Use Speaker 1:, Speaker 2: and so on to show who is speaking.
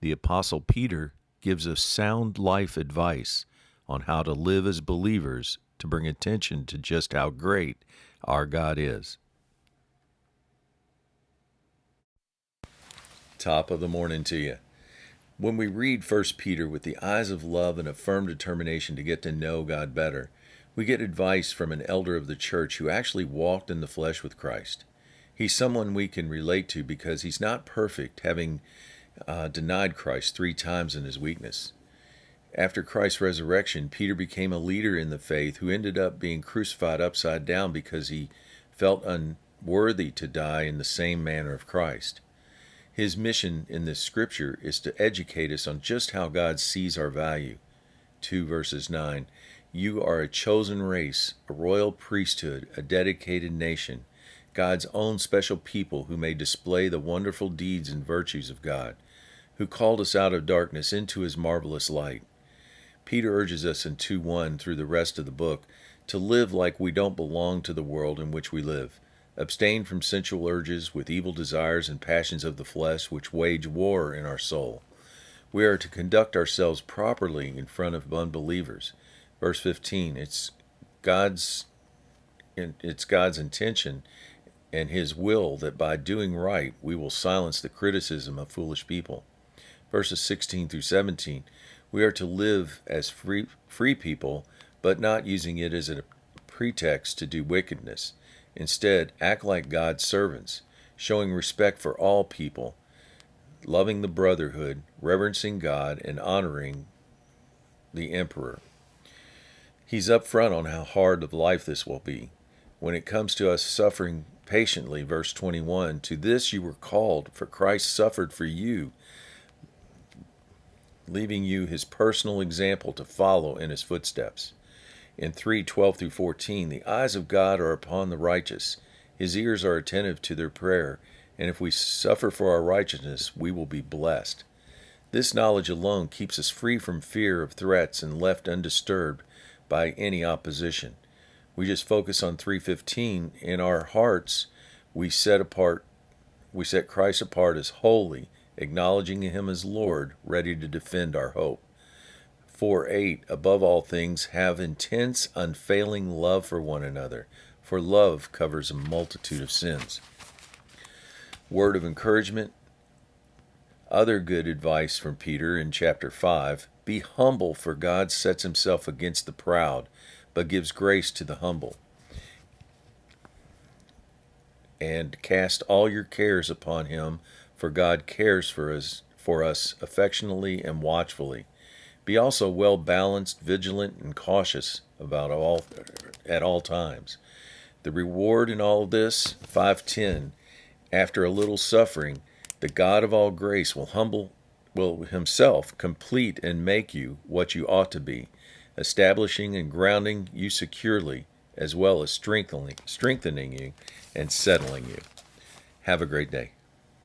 Speaker 1: the Apostle Peter gives us sound life advice on how to live as believers to bring attention to just how great our God is. Top of the morning to you. When we read 1 Peter with the eyes of love and a firm determination to get to know God better, we get advice from an elder of the church who actually walked in the flesh with Christ. He's someone we can relate to because he's not perfect, having denied Christ 3 times in his weakness. After Christ's resurrection, Peter became a leader in the faith who ended up being crucified upside down because he felt unworthy to die in the same manner of Christ. His mission in this scripture is to educate us on just how God sees our value. 2 verses 9, "You are a chosen race, a royal priesthood, a dedicated nation, God's own special people who may display the wonderful deeds and virtues of God, who called us out of darkness into his marvelous light." Peter urges us in 2:1 through the rest of the book to live like we don't belong to the world in which we live. Abstain from sensual urges with evil desires and passions of the flesh which wage war in our soul. We are to conduct ourselves properly in front of unbelievers. Verse 15, it's God's intention and his will that by doing right we will silence the criticism of foolish people. Verses 16 through 17, we are to live as free people, but not using it as a pretext to do wickedness. Instead, act like God's servants, showing respect for all people, loving the brotherhood, reverencing God, and honoring the emperor. He's upfront on how hard of life this will be. When it comes to us suffering patiently, verse 21, "To this you were called, for Christ suffered for you, leaving you his personal example to follow in his footsteps." In 3:12 through 14, "The eyes of God are upon the righteous. His ears are attentive to their prayer, and if we suffer for our righteousness, we will be blessed." This knowledge alone keeps us free from fear of threats and left undisturbed by any opposition. We just focus on 3:15. In our hearts, we set Christ apart as holy, acknowledging him as Lord, ready to defend our hope. 4:8, "Above all things, have intense, unfailing love for one another, for love covers a multitude of sins." Word of encouragement. Other good advice from Peter in chapter 5, "Be humble, for God sets himself against the proud, but gives grace to the humble." And "Cast all your cares upon him, for God cares for us affectionately and watchfully. Be also well balanced, vigilant, and cautious at all times." The reward in all of this, 5:10, "After a little suffering, the God of all grace will himself complete and make you what you ought to be, establishing and grounding you securely, as well as strengthening you and settling you." Have a great day.